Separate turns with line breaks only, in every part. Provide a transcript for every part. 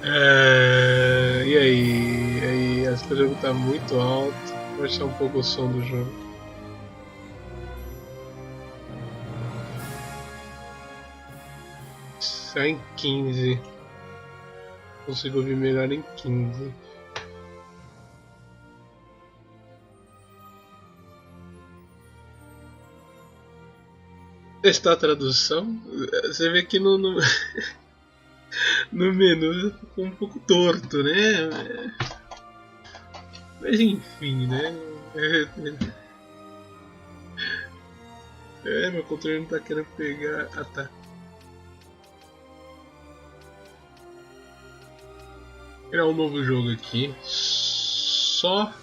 E aí, acho que o jogo tá muito alto. Vou baixar um pouco o som do jogo. Só em 15. Consigo ouvir melhor em 15. Testar a tradução. Você vê que no menu ficou um pouco torto, né? Mas enfim, né? Meu controle não tá querendo pegar. Ah, tá. Criar um novo jogo aqui. Só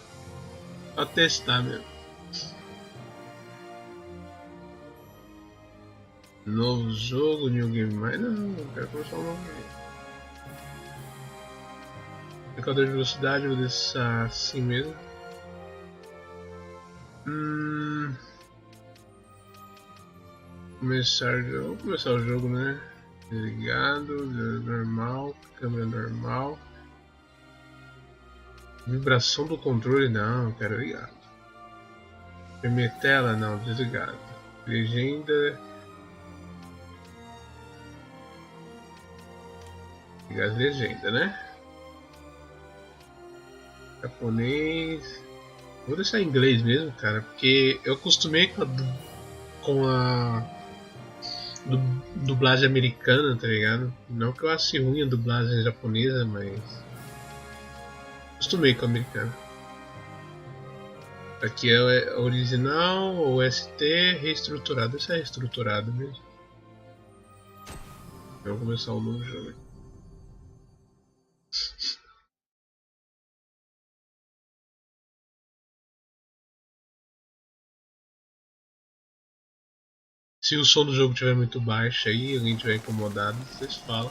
pra testar mesmo. Novo jogo, New Game Mais. Não quero começar um novo game. Indicador de velocidade, vou deixar assim mesmo. Vamos começar o jogo, né? Desligado, normal, câmera normal. Vibração do controle, não, quero ligado. Primeira tela, não, desligado. Legenda. Ligar as legendas, né? Japonês. Vou deixar em inglês mesmo, cara, porque eu acostumei com a dublagem americana, tá ligado? Não que eu ache ruim a dublagem japonesa, mas acostumei com a americana. Aqui é original, OST, reestruturado. Isso é reestruturado mesmo. Vamos começar um novo jogo. Se o som do jogo estiver muito baixo aí, alguém estiver incomodado, vocês falam.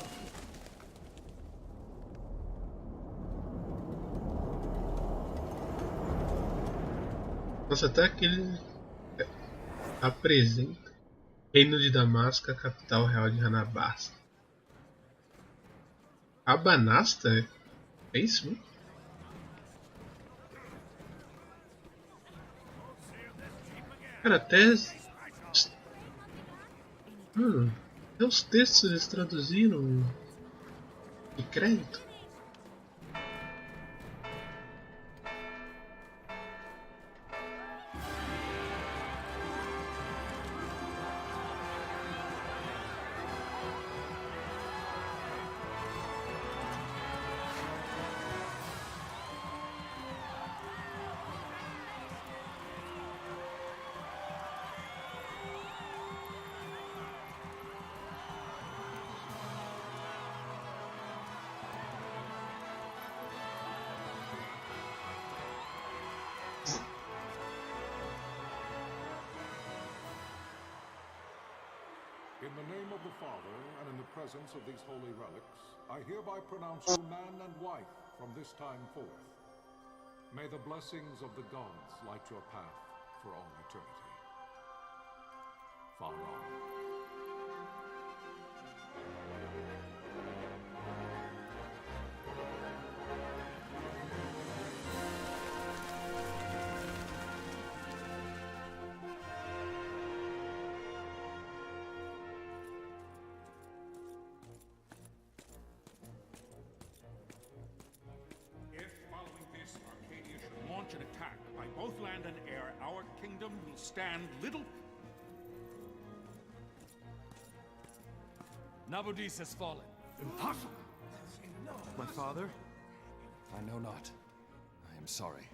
Nossa, até aquele apresenta Reino de Damasco, a capital real de Hanabasta. Abanasta? É isso mesmo? Cara, até os textos eles traduziram de crédito.
In the name of the Father, and in the presence of these holy relics, I hereby pronounce you man and wife from this time forth. May the blessings of the gods light your path for all eternity. Far on.
An attack by both land and air, our kingdom will stand little.
Nabudis has fallen.
Impossible!
My father? I know not. I am sorry.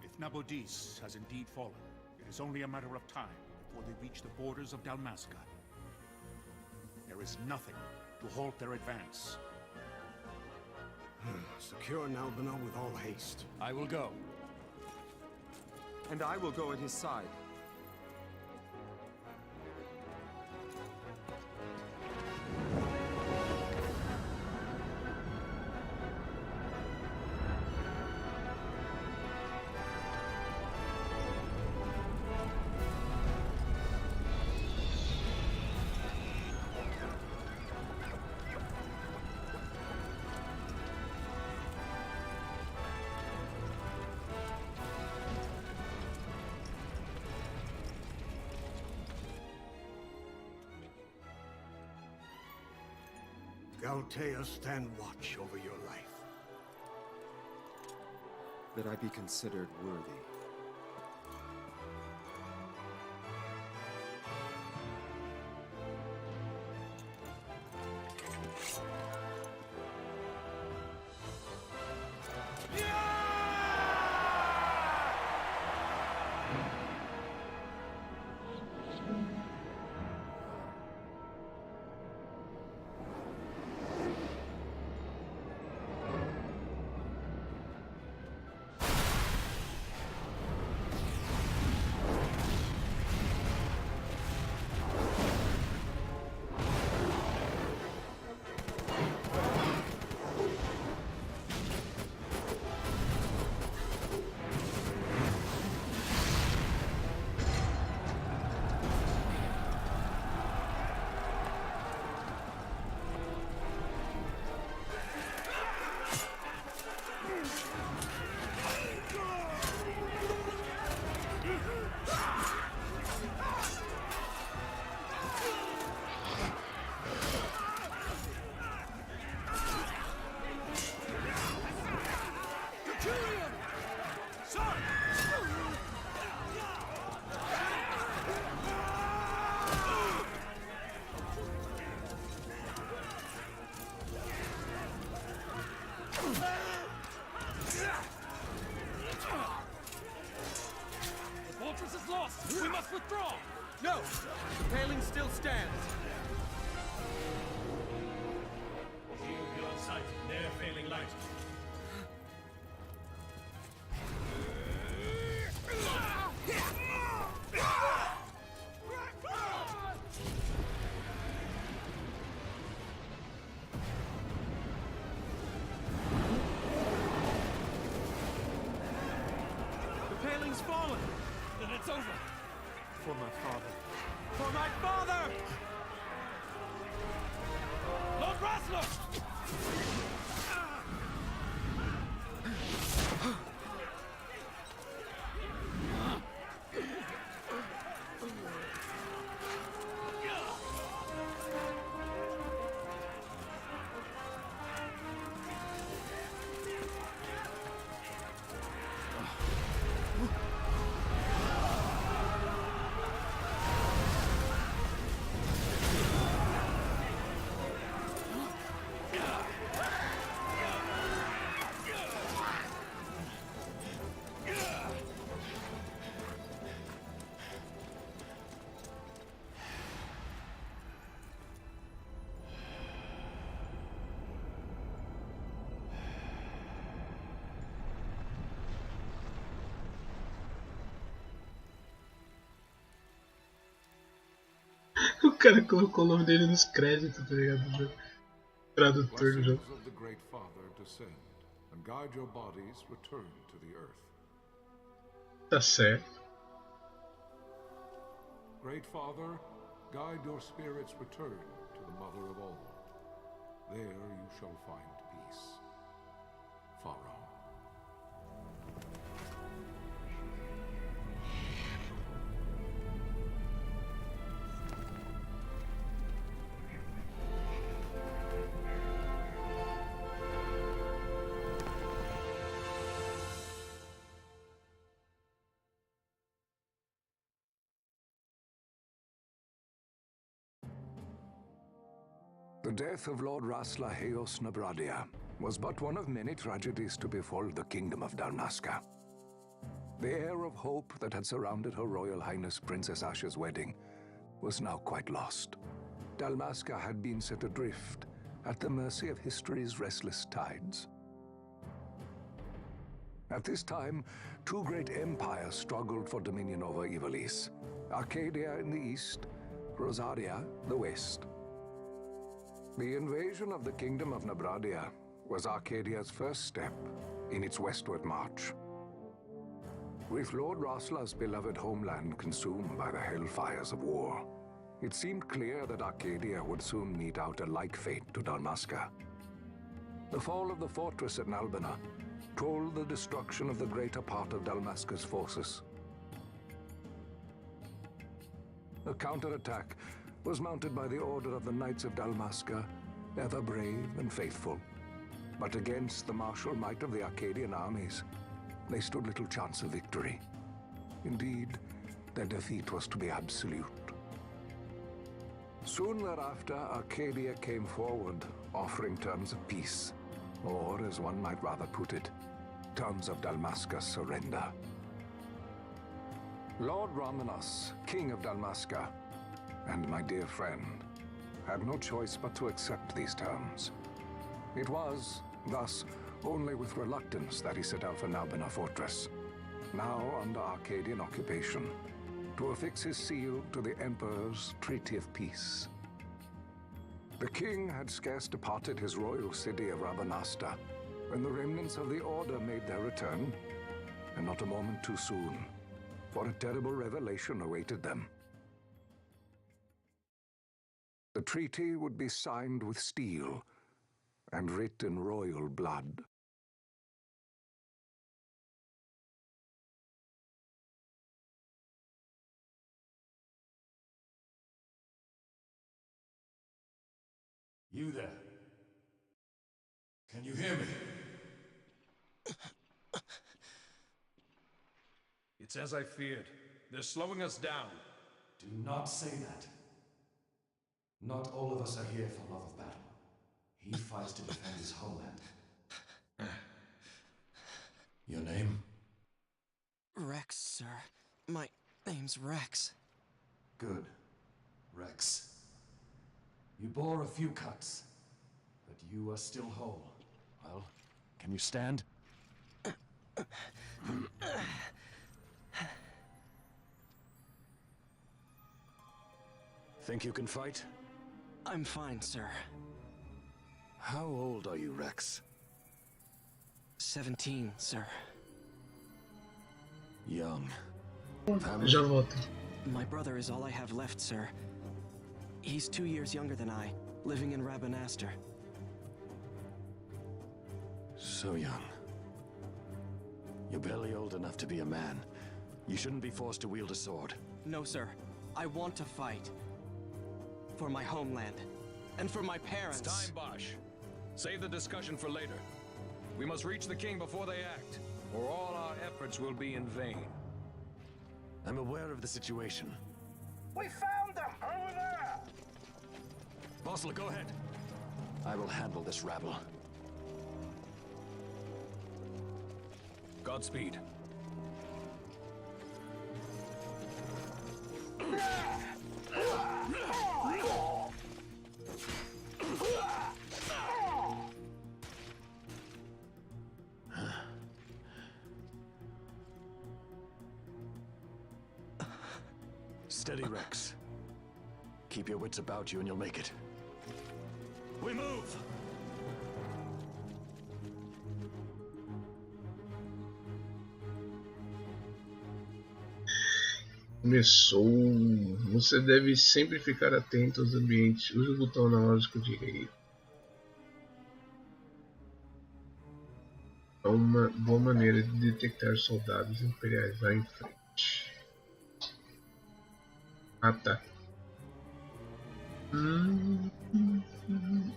If Nabudis has indeed fallen, it is only a matter of time before they reach the borders of Dalmasca. There is nothing to halt their advance.
Secure Nalbina with all haste.
I will go.
And I will go at his side.
Galtea stand watch over your life.
That I be considered worthy.
We must withdraw! No! The paling still stands!
Shield beyond sight, ne'er failing light.
The paling's fallen! Then it's over! For my father. For my father! Lord Rasler!
O cara colocou o nome dele nos créditos, tá ligado? Do tradutor do jogo.
Blessings of the Great Father descend and guide your bodies return to the earth.
Tá certo.
Great Father, guide your spirits return to the Mother of all. There you shall find peace. Pharaoh.
The death of Lord Rasla Heos Nabradia was but one of many tragedies to befall the Kingdom of Dalmasca. The air of hope that had surrounded Her Royal Highness Princess Asha's wedding was now quite lost. Dalmasca had been set adrift at the mercy of history's restless tides. At this time, two great empires struggled for dominion over Ivalice: Arcadia in the east, Rosaria the west. The invasion of the Kingdom of Nabradia was Arcadia's first step in its westward march. With Lord Rasla's beloved homeland consumed by the hellfires of war, it seemed clear that Arcadia would soon mete out a like fate to Dalmasca. The fall of the fortress at Nalbina told the destruction of the greater part of Dalmasca's forces. A counterattack was mounted by the Order of the Knights of Dalmasca ever brave and faithful. But against the martial might of the Arcadian armies, they stood little chance of victory. Indeed, their defeat was to be absolute. Soon thereafter, Arcadia came forward, offering terms of peace, or, as one might rather put it, terms of Dalmasca's surrender. Lord Romanos, King of Dalmasca, and my dear friend, had no choice but to accept these terms. It was, thus, only with reluctance that he set out for Nalbina Fortress, now under Arcadian occupation, to affix his seal to the Emperor's Treaty of Peace. The king had scarce departed his royal city of Rabanasta when the remnants of the Order made their return, and not a moment too soon, for a terrible revelation awaited them. The treaty would be signed with steel and writ in royal blood.
You there? Can you hear me?
It's as I feared. They're slowing us down.
Do not say that. Not all of us are here for love of battle. He fights to defend his homeland. Your name?
Rex, sir. My name's Rex.
Good. Rex. You bore a few cuts, but you are still whole. Well, can you stand?
Think you can fight?
I'm fine, sir.
How old are you, Rex?
17, sir.
Young.
Já volto.
My brother is all I have left, sir. He's 2 years younger than I, living in Rabanastre.
So young. You're barely old enough to be a man. You shouldn't be forced to wield a sword.
No, sir. I want to fight. For my homeland. And for my parents.
It's time, Bosch. Save the discussion for later. We must reach the king before they act, or all our efforts will be in vain.
I'm aware of the situation.
We found them! Over there!
Bossler, go ahead. I will handle this rabble.
Godspeed.
Steady, Rex. Keep your wits about you and you'll make it. We move!
Começou. Você deve sempre ficar atento aos ambientes. Use o botão analógico direito. É uma boa maneira de detectar soldados imperiais lá em frente. Ah, tá.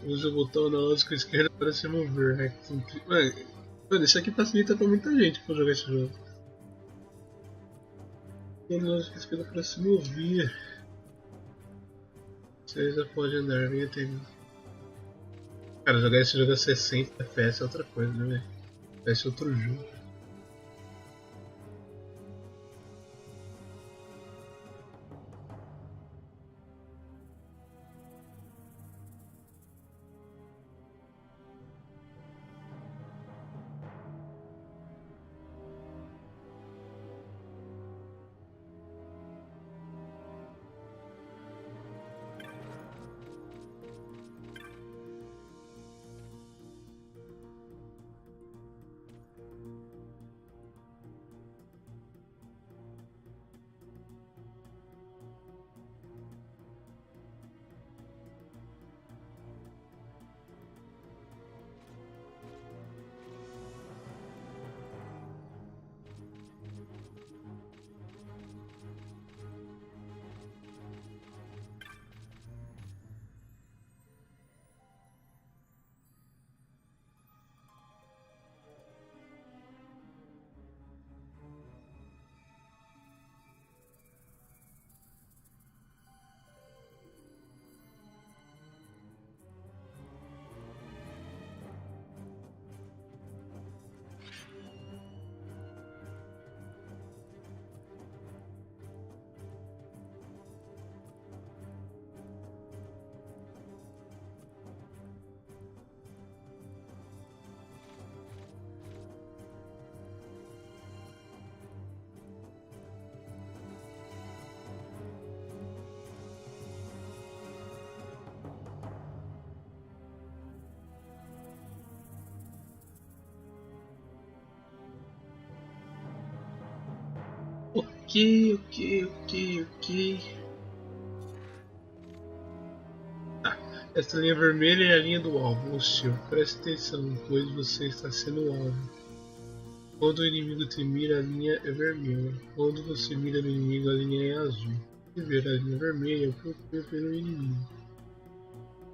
Use o botão analógico esquerdo para se mover. Mano, isso aqui facilita pra muita gente pra jogar esse jogo. Analógico esquerdo para se mover. Você já pode andar, vem até mim. Cara, jogar esse jogo a 60 FPS é outra coisa, né, velho? Parece outro jogo. Ok. Esta linha vermelha é a linha do alvo, hostil. Preste atenção, pois você está sendo alvo. Quando o inimigo te mira, a linha é vermelha. Quando você mira no inimigo, a linha é azul. Se ver a linha vermelha, procure pelo inimigo.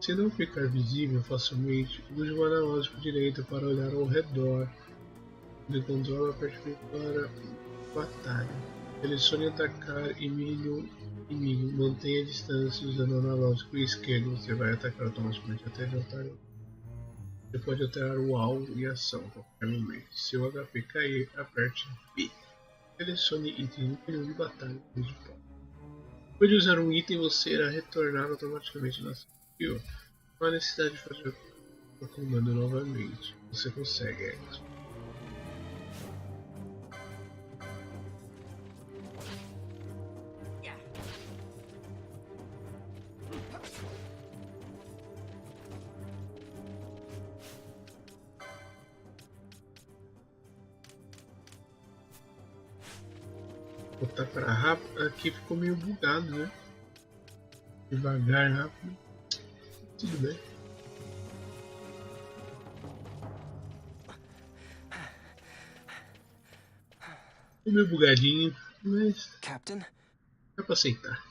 Se não ficar visível facilmente, use o analógico direito para olhar ao redor. De controle aperte para batalha. Selecione atacar e mire no inimigo. Mantenha a distância usando o analógico esquerdo. Você vai atacar automaticamente até derrotar. Você pode alterar o alvo e a ação a qualquer momento. Se o HP cair, aperte B. Selecione item no menu de batalha. Depois de usar um item, você irá retornar automaticamente na skill. Não há necessidade de fazer o comando novamente. Você consegue, é isso. Botar para rápido, aqui ficou meio bugado, né? Devagar, rápido. Tudo bem. Ficou meio bugadinho, mas
Captain?
dá pra aceitar.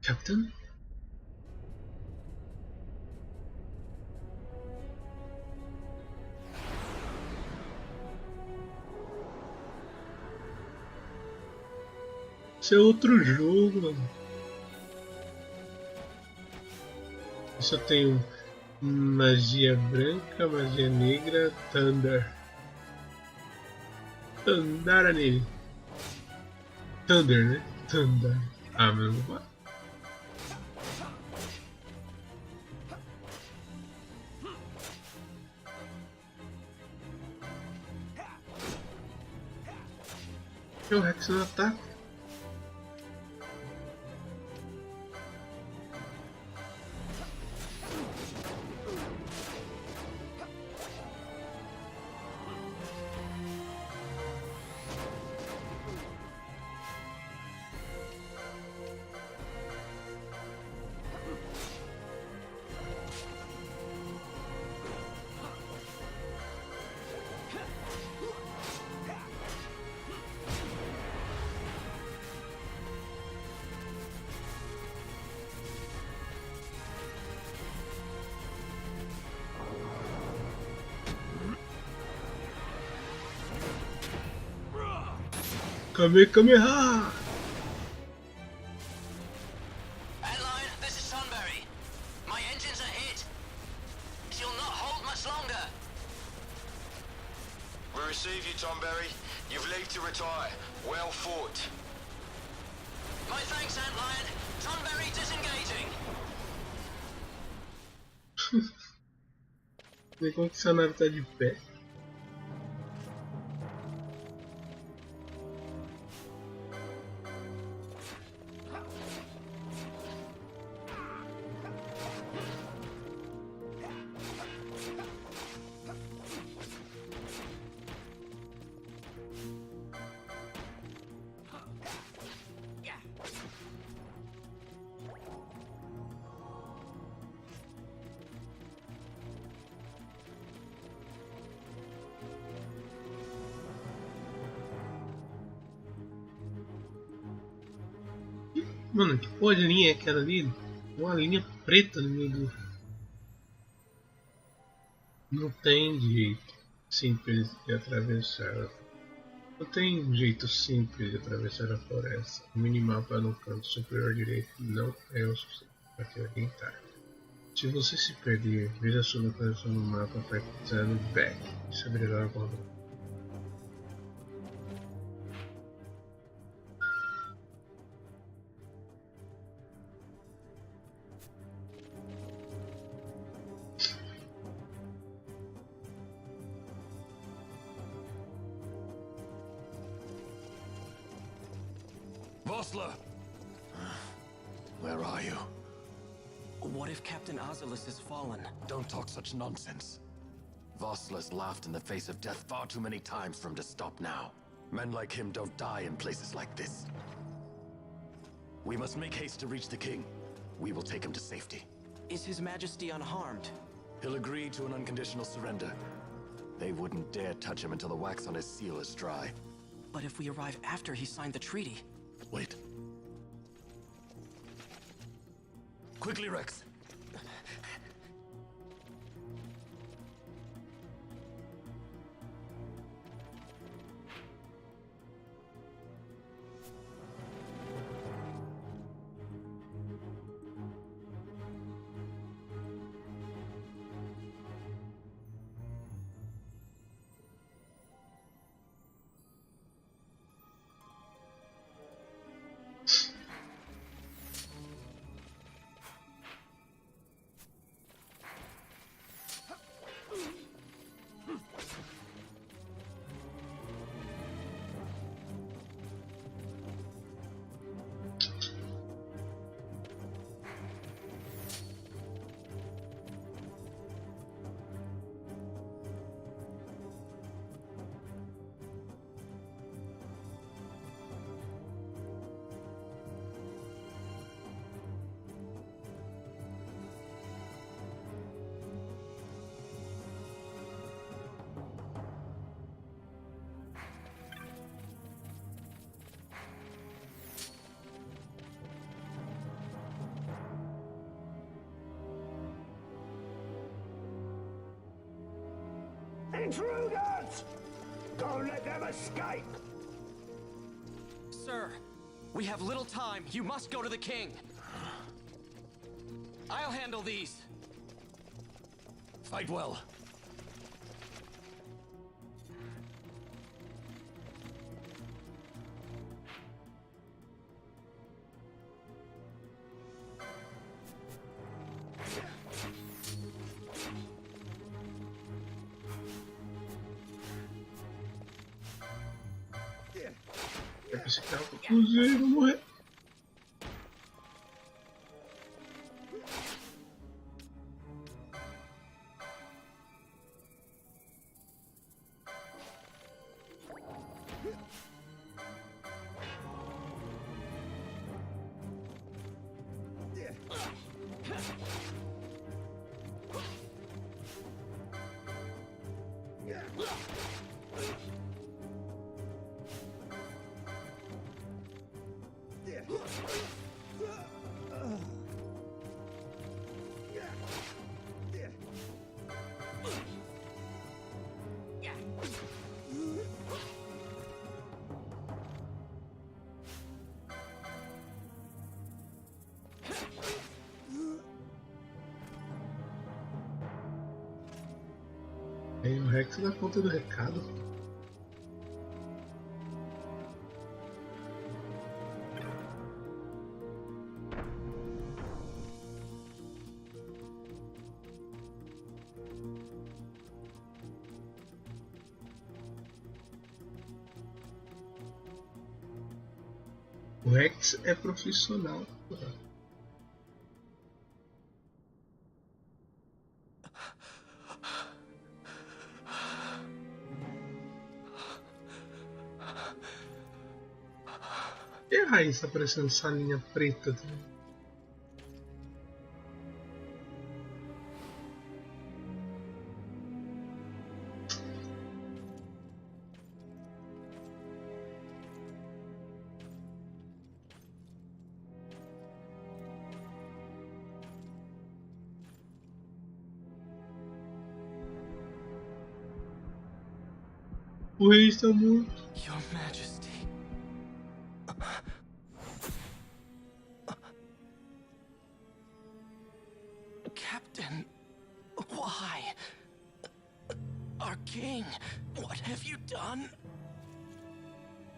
Captain? Isso é outro jogo, mano. Eu só tenho magia branca, magia negra, Thunder. Thunder nele. Thunder, né? Thunder. Ah, meu Deus. O Rex não ataca. Kamehameha!
Adeline, this is Sunbury. My engines are hit. She'll not hold much longer.
We receive you, Tomberry. You've leave to retire. Well fought.
My thanks, Antlion. Sunbury disengaging.
Vê como que essa nave tá de pé. Mano, que porra de linha é aquela ali? Uma linha preta no meio do... Não tem jeito simples de atravessar. Não tem jeito simples de atravessar a floresta. O minimapa no canto superior direito não é o suficiente para te orientar. Se você se perder, veja sua localização no mapa apertando back. Isso abrirá a borda.
Where are you?
What if Captain Oculus has fallen?
Don't talk such nonsense. Vossler's laughed in the face of death far too many times for him to stop now. Men like him don't die in places like this. We must make haste to reach the king. We will take him to safety.
Is His Majesty unharmed?
He'll agree to an unconditional surrender. They wouldn't dare touch him until the wax on his seal is dry.
But if we arrive after he signed the treaty...
Wait. Quickly, Rex.
Intruders! Don't let them escape!
Sir, we have little time. You must go to the king. I'll handle these.
Fight well.
Esse cara tá fugindo, vou morrer. Aí o Rex dá conta do recado. O Rex é profissional. E a raiz tá parecendo essa linha preta também. O rei está morto.
Your Majesty. Captain, why? Our king, what have you done?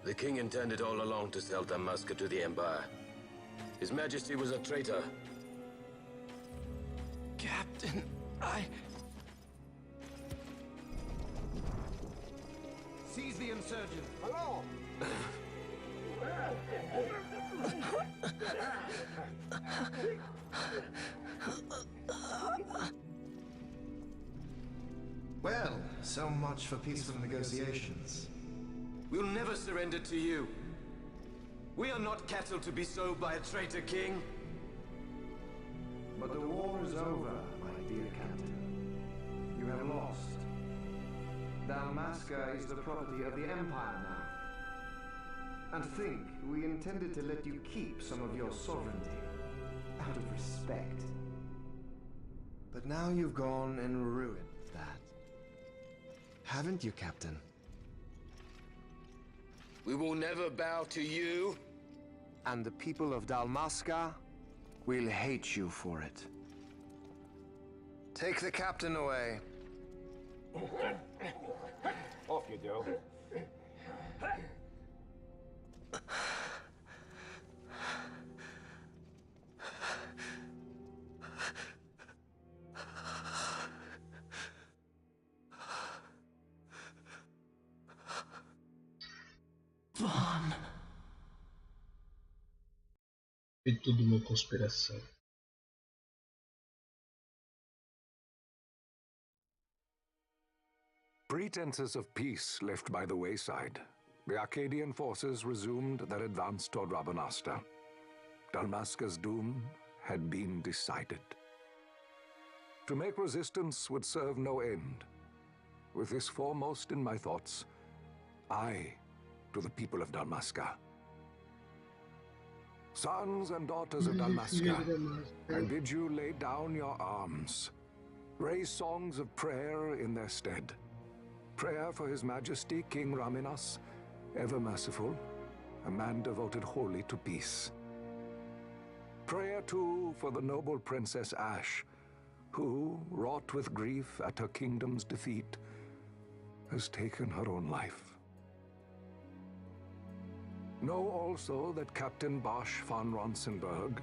The king intended all along to sell Damascus to the Empire. His Majesty was a traitor.
Captain,
Seize the insurgent.
Hello!
Well, so much for peaceful negotiations.
We'll never surrender to you. We are not cattle to be sold by a traitor king.
But the war is over, my dear Captain. You have lost. Dalmasca is the property of the Empire now. And think, we intended to let you keep some of your sovereignty, out of respect. But now you've gone and ruined that. Haven't you, Captain?
We will never bow to you.
And the people of Dalmasca will hate you for it. Take the captain away.
Off you go.
Vaughn.
É tudo uma conspiração.
Pretenses of peace left by the wayside, the Arcadian forces resumed their advance toward Rabanasta. Dalmasca's doom had been decided. To make resistance would serve no end. With this foremost in my thoughts, I, to the people of Dalmasca. Sons and daughters of Dalmasca, I bid you lay down your arms. Raise songs of prayer in their stead. Prayer for His Majesty King Raminas, ever merciful, a man devoted wholly to peace. Prayer, too, for the noble Princess Ash, who, wrought with grief at her kingdom's defeat, has taken her own life. Know also that Captain Bosch von Ronsenberg,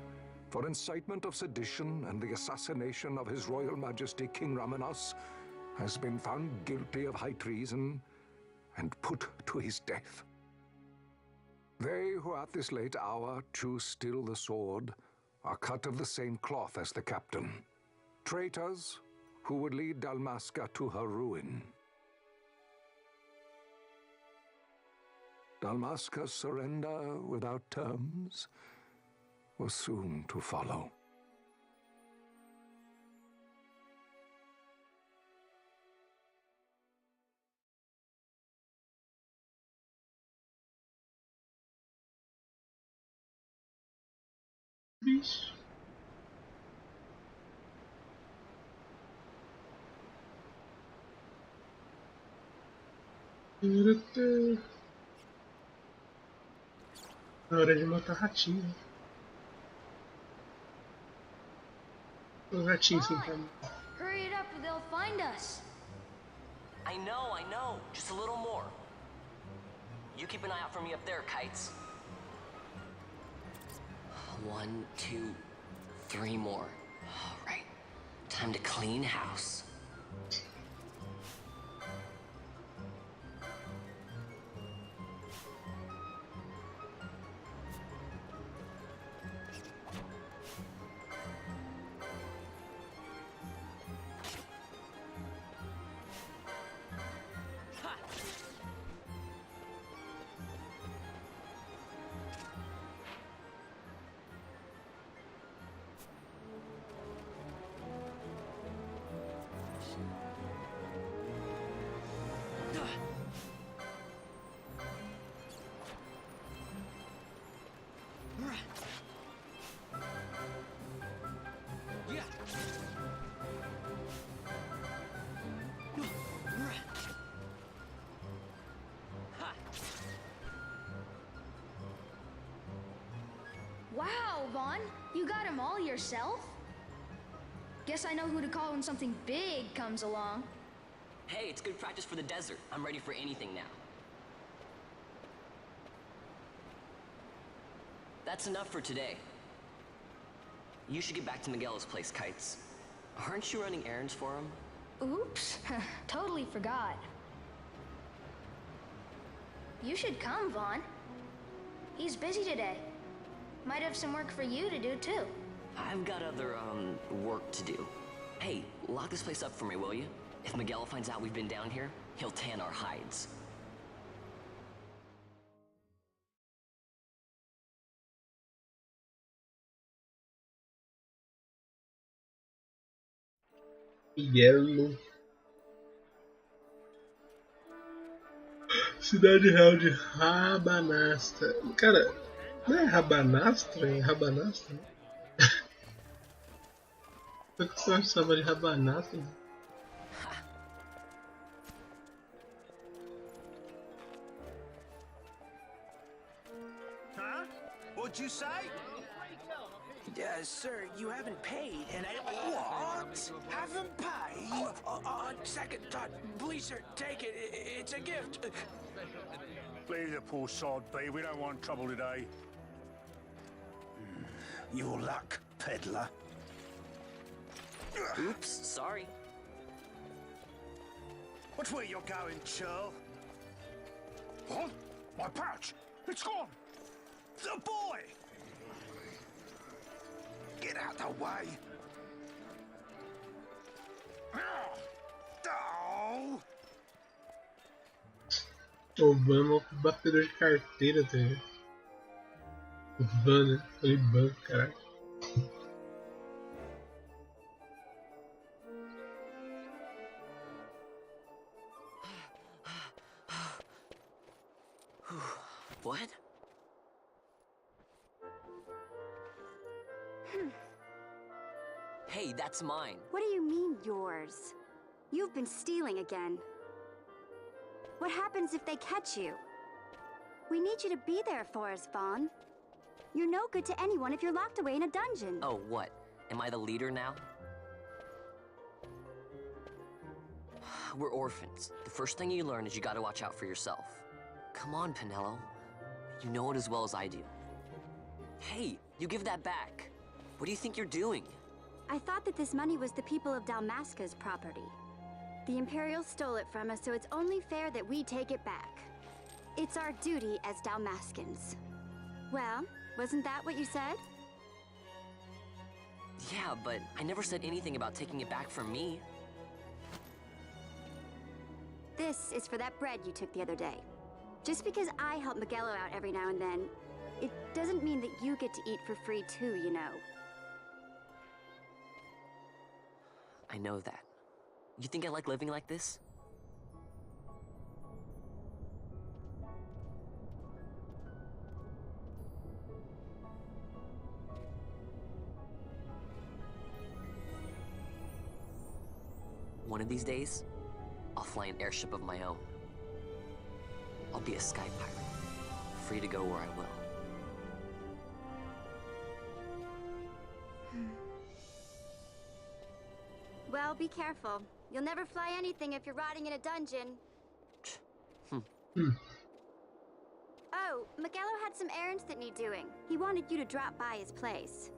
for incitement of sedition and the assassination of His Royal Majesty King Raminas, has been found guilty of high treason and put to his death. They who at this late hour choose still the sword are cut of the same cloth as the captain. Traitors who would lead Dalmasca to her ruin. Dalmasca's surrender without terms was soon to follow.
Bicho. É hora de matar ratinho. O ratinho sem caminho.
Hurry it up or they'll find us.
I know. Just a little more. You keep an eye out for me up there, Kites. 1, 2, 3 more. All right. Time to clean house.
Wow, Vaughn, you got them all yourself? Guess I know who to call when something big comes along.
Hey, it's good practice for the desert. I'm ready for anything now. That's enough for today. You should get back to Miguel's place, Kites. Aren't you running errands for him?
Oops, totally forgot. You should come, Vaughn. He's busy today. Might have some work for you to do, too.
I've got other, work to do. Hey, lock this place up for me, will you? If Miguel finds out we've been down here, he'll tan our hides.
Yellow. Cidade real de Rabanastra. Cara, não é Rabanastra? É Rabanastra? Por que você chama de Rabanastra?
Huh? What'd you say?
Sir, you haven't paid, and I... What? Haven't paid? On second thought, please, sir, take it. It's a gift.
Leave the poor sod be. We don't want trouble today.
Your luck, peddler.
Oops, sorry.
Watch where you're going, churl. What? My pouch! It's gone! The boy!
Get out the way!
O Van é um batedor de carteira, tá ligado? O Van, né? Falei banco, caralho.
What? Hey, that's mine.
What do you mean, yours? You've been stealing again. What happens if they catch you? We need you to be there for us, Vaughn. You're no good to anyone if you're locked away in a dungeon.
Oh, what? Am I the leader now? We're orphans. The first thing you learn is you gotta watch out for yourself. Come on, Pinello. You know it as well as I do. Hey, you give that back. What do you think you're doing?
I thought that this money was the people of Dalmasca's property. The Imperials stole it from us, so it's only fair that we take it back. It's our duty as Dalmascans. Well, wasn't that what you said?
Yeah, but I never said anything about taking it back from me.
This is for that bread you took the other day. Just because I help Miguelo out every now and then, it doesn't mean that you get to eat for free too, you know.
I know that. You think I like living like this? One of these days, I'll fly an airship of my own. I'll be a sky pirate, free to go where I will.
Well, be careful. You'll never fly anything if you're rotting in a dungeon. Oh, Miguelo had some errands that need doing. He wanted you to drop by his place.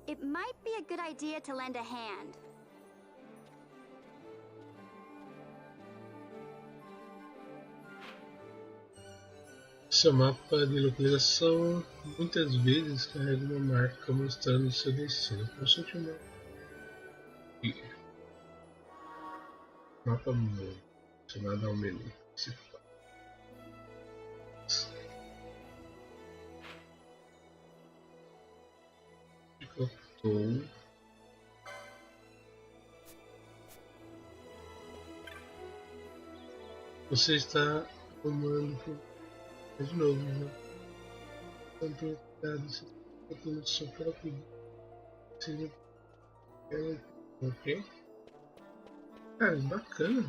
It might be a good idea to lend a hand.
Seu mapa de localização muitas vezes carrega uma marca mostrando seu destino. Consulte o mapa. Mapa mundo, chamado ao menu principal. Cortou. Você está tomando de novo, né? Tanto dados quanto no seu próprio. Ok? Cara, bacana.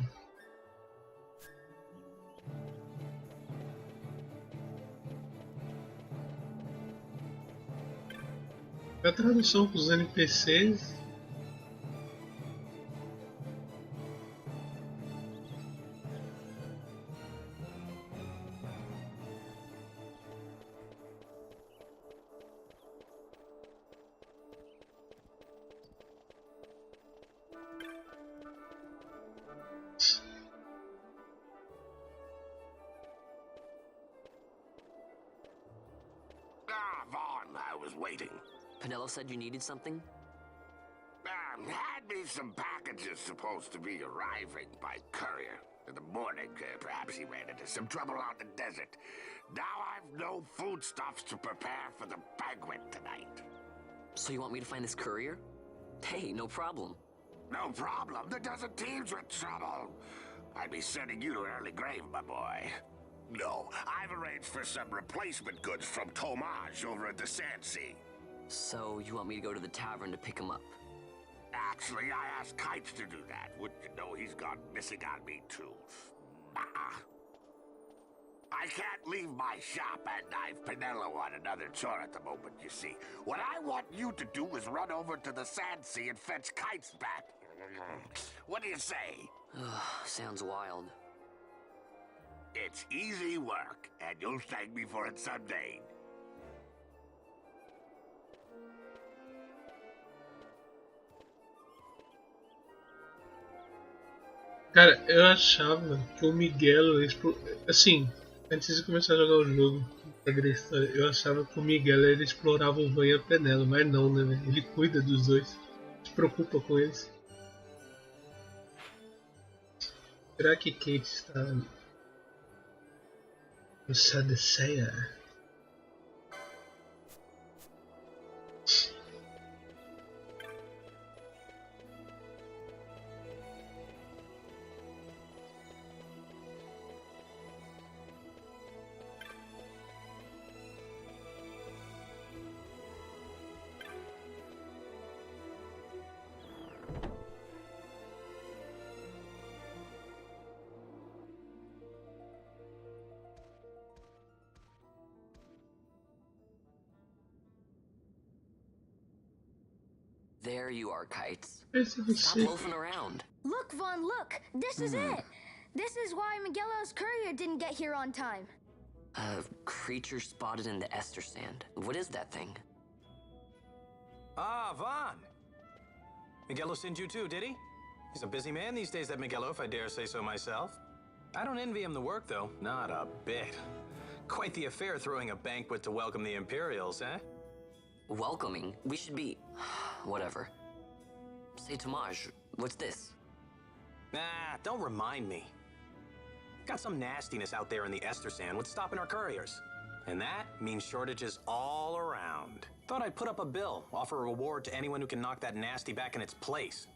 A tradução para os NPCs.
Pinello said you needed something?
Had me some packages supposed to be arriving by courier. In the morning, perhaps he ran into some trouble out in the desert. Now I've no foodstuffs to prepare for the banquet tonight.
So you want me to find this courier? Hey, no problem.
No problem. The desert teems with trouble. I'd be sending you to an early grave, my boy. No, I've arranged for some replacement goods from Tomage over at the Sandsea.
So you want me to go to the tavern to pick him up?
Actually, I asked Kites to do that. Wouldn't you know he's gone missing on me, too? I can't leave my shop, and I've Pinello on another chore at the moment, you see. What I want you to do is run over to the Sandsea and fetch Kites back. What do you say?
Sounds wild.
It's easy work, and you'll thank me for it someday.
Cara, eu achava que o Miguel, assim, antes de começar a jogar o jogo, eu achava que o Miguel ele explorava o Van e a Penelo, mas não, né, velho? Ele cuida dos dois, se preocupa com eles. Será que Kate está no céu de SEJA?
There you are, Kites.
Stop
Stop loafing around.
Look, Vaughn, look! This is it! This is why Miguelo's courier didn't get here on time.
Creature spotted in the ester sand. What is that thing?
Ah, Vaughn! Miguelo sent you too, did he? He's a busy man these days, that Miguelo, if I dare say so myself. I don't envy him the work, though. Not a bit. Quite the affair throwing a banquet to welcome the Imperials, eh?
Welcoming? We should be... whatever. Say, Tomage, what's this?
Nah, don't remind me. Got some nastiness out there in the ester sand. What's stopping our couriers? And that means shortages all around. Thought I'd put up a bill, offer a reward to anyone who can knock that nasty back in its place.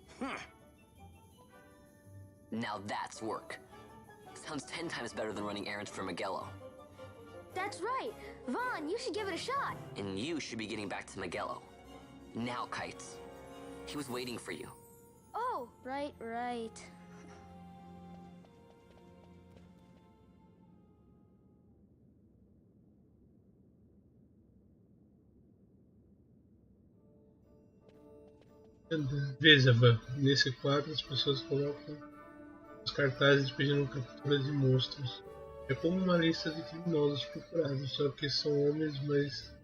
Now that's work. Sounds 10 times better than running errands for Miguelo.
That's right. Vaughn, you should give it a shot.
And you should be getting back to Miguelo. Now, Kites. He was waiting for you.
Oh, right.
Veja, Van, nesse quadro as pessoas colocam os cartazes pedindo capturas de monstros. É como uma lista de criminosos procurados, só que são homens, mas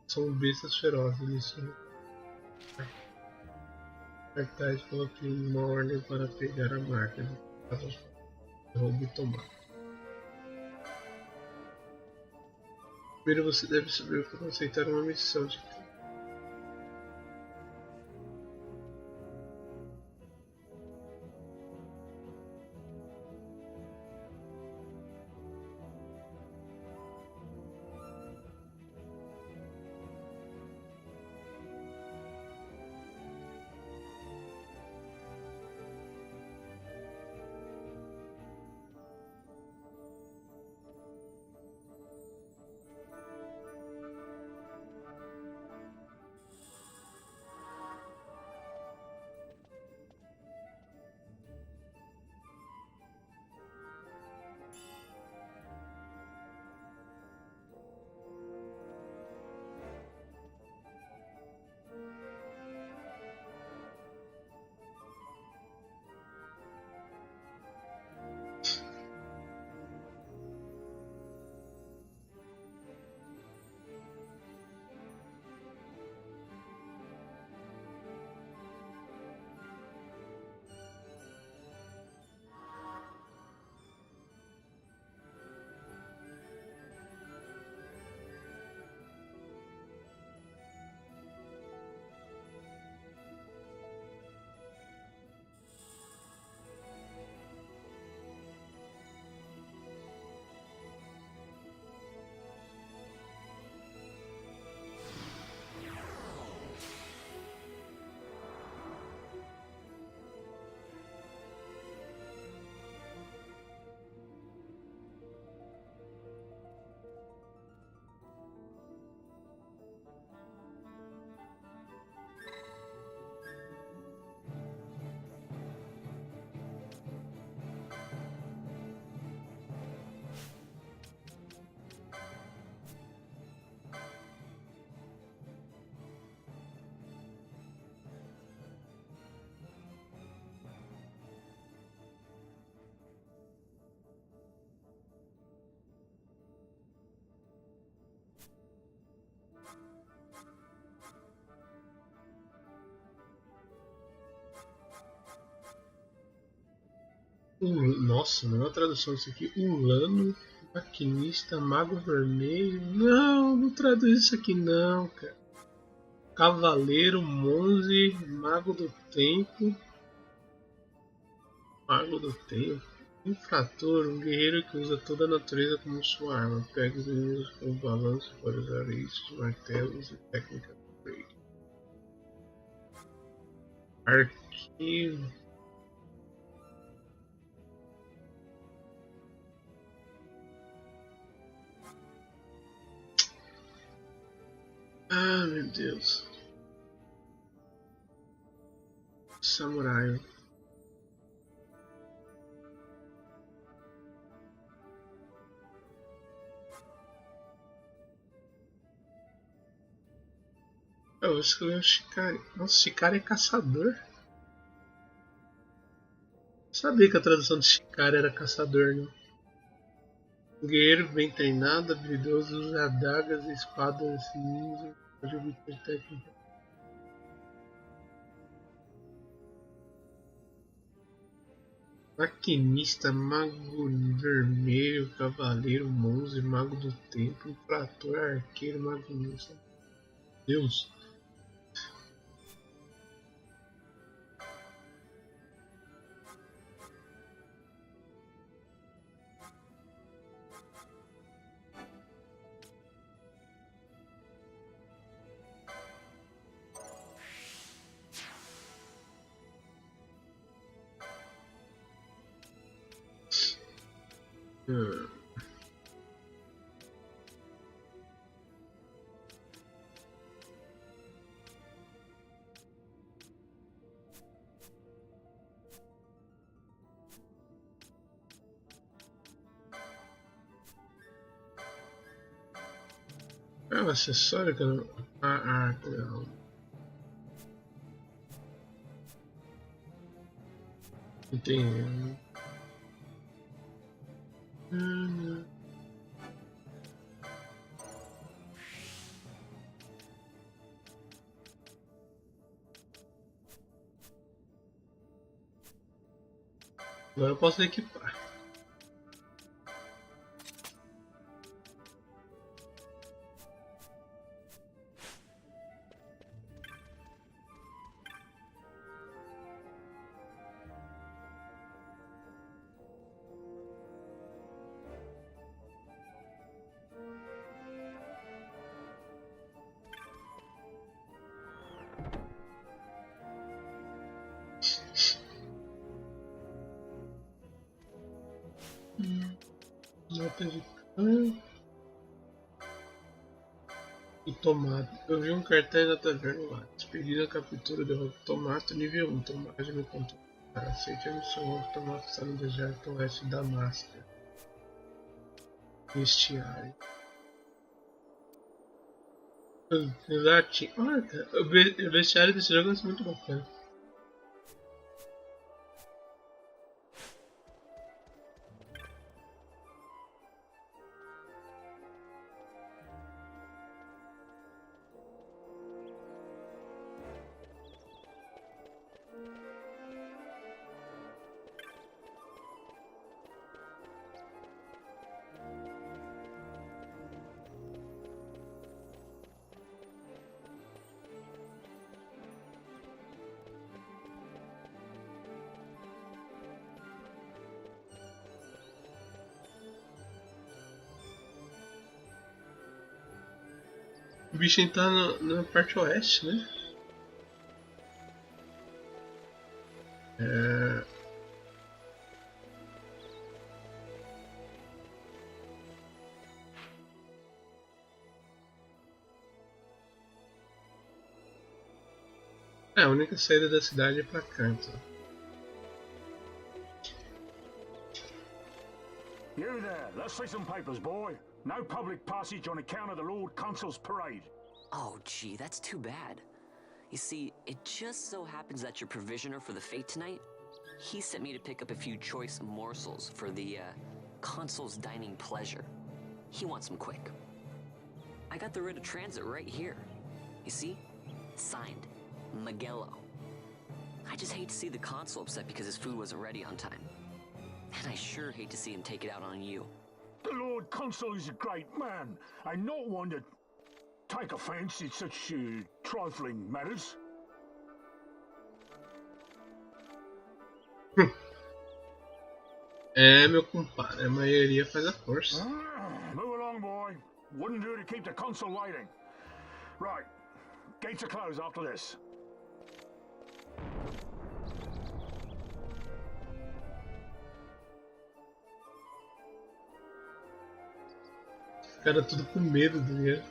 são bestas ferozes. Eles são cartazes coloquei uma ordem para pegar a marca de roubo e tomar. Primeiro você deve saber como aceitar uma missão de Nossa, não é uma tradução isso aqui. Ulano, maquinista, mago vermelho. Não, não traduz isso aqui não, cara. Cavaleiro, monge, mago do tempo. Mago do tempo. Infrator, um guerreiro que usa toda a natureza como sua arma. Pega os inimigos com balanço para usar isso, martelos e técnicas de break. Arquivo. Ah, meu Deus. Samurai. Eu vou escrever um Shikari. Nossa, Shikari é caçador. Não sabia que a tradução de Shikari era caçador, não. Um guerreiro bem treinado, habilidoso, usa adagas e espadas ninja, pode obter técnica. Maquinista, mago vermelho, cavaleiro, monge, mago do tempo, infrator, arqueiro, magnista. Deus. É um acessório que eu não... não. Entendi. Agora eu posso equipar. Nota de cão e tomate. Eu vi um cartaz da taverna lá. Despedida a captura do tomate nível 1. Tomate me contou. Aceite a missão. O tomate está no deserto oeste da Máscara. Vestiário. Exato. Olha, cara, o vestiário desse jogo é muito bacana. O bichinho tá na parte oeste, né? A única saída da cidade é pra cá, então.
You there, let's see some papers, boy. No public passage on account of the Lord Consul's parade.
Oh, gee, that's too bad. You see, it just so happens that your provisioner for the fete tonight, he sent me to pick up a few choice morsels for the, Consul's dining pleasure. He wants them quick. I got the writ of transit right here. You see? Signed, Magello. I just hate to see the Consul upset because his food wasn't ready on time. And I sure hate to see him take it out on you.
The Lord Consul is a great man, and not one to take offense in such trifling matters.
É, meu compadre, a maioria faz a força.
Move along, boy. Wouldn't do to keep the consul waiting. Right. Gates are closed after this.
Ficaram tudo com medo dele.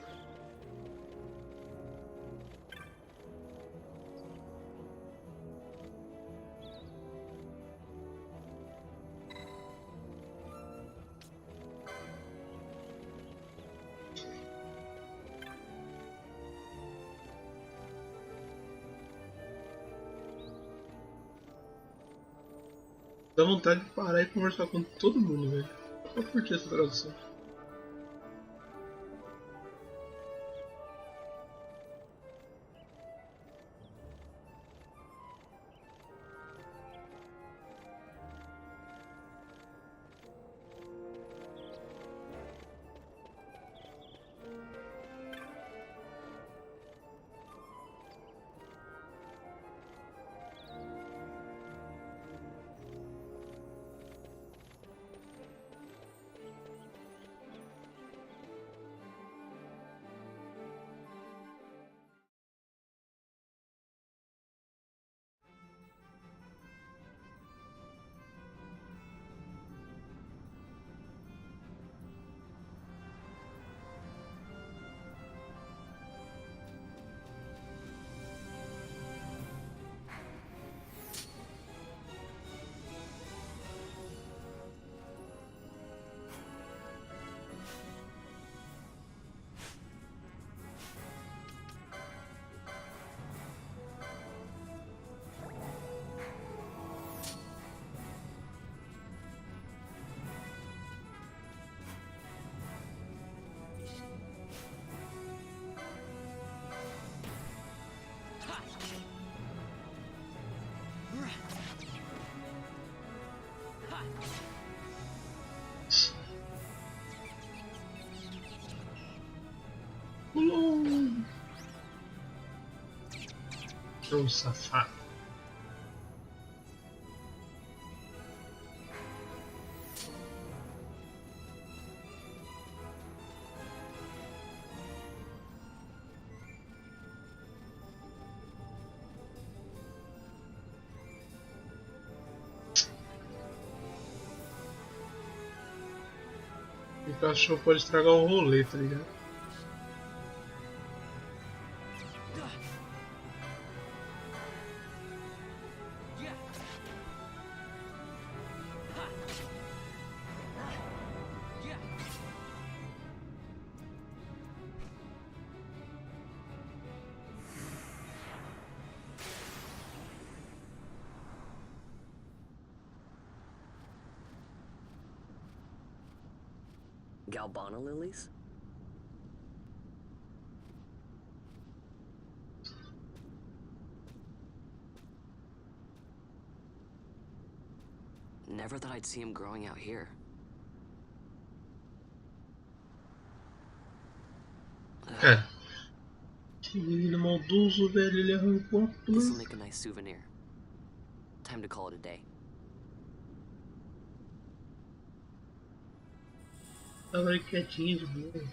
Dá vontade de parar e conversar com todo mundo, velho. Só pra curtir essa tradução. Seu safado. O cachorro pode estragar o rolê, tá ligado?
Galbana lilies? Never thought I'd see him growing out here.
É. Que menino maldoso, velho, ele arrancou a
This'll
planta.
make a nice souvenir. Time to call it a day.
Tava aí quietinho de boa.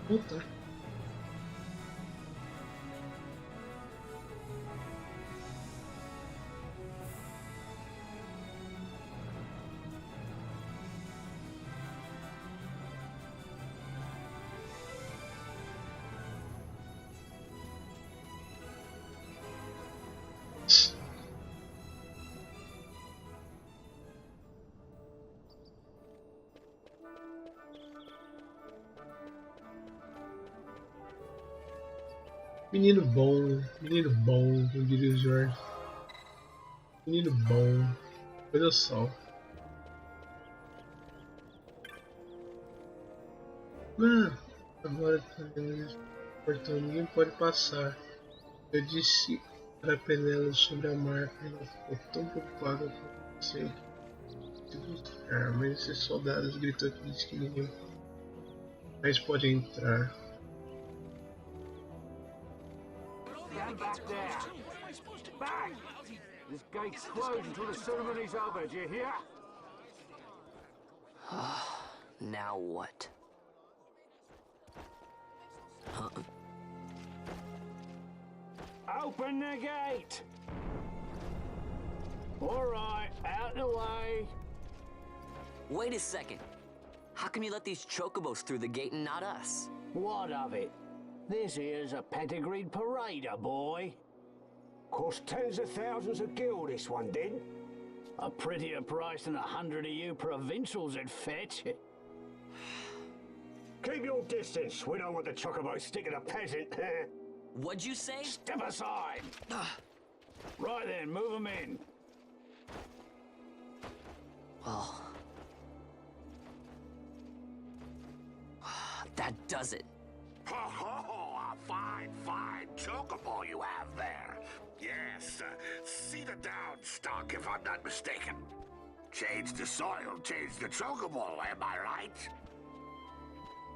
Puta. Menino bom, como diria o Jorge. Menino bom, olha só. Agora que tá portão, ninguém pode passar. Eu disse Para Penelo sobre a marca, ela ficou tão preocupada com você de buscar, mas esses soldados gritam que diz que ninguém mais pode entrar.
Stand back there! Back! This gate's closed until the ceremony's over, do you hear?
Now what? Huh?
Open the gate! Alright, out the way.
Wait a second. How come you let these chocobos through the gate and not us?
What of it? This here's a pedigreed parader, boy. Cost tens of thousands of gil, this one did. A prettier price than 100 of you provincials would fetch. Keep your distance. We don't want the chocobo sticking a peasant.
What'd you say?
Step aside. Right then, move them in.
Well, that does it.
Ho ho! A fine, fine chocobo you have there. Yes, cedar down stock if I'm not mistaken. Change the soil, change the chocobo, am I right?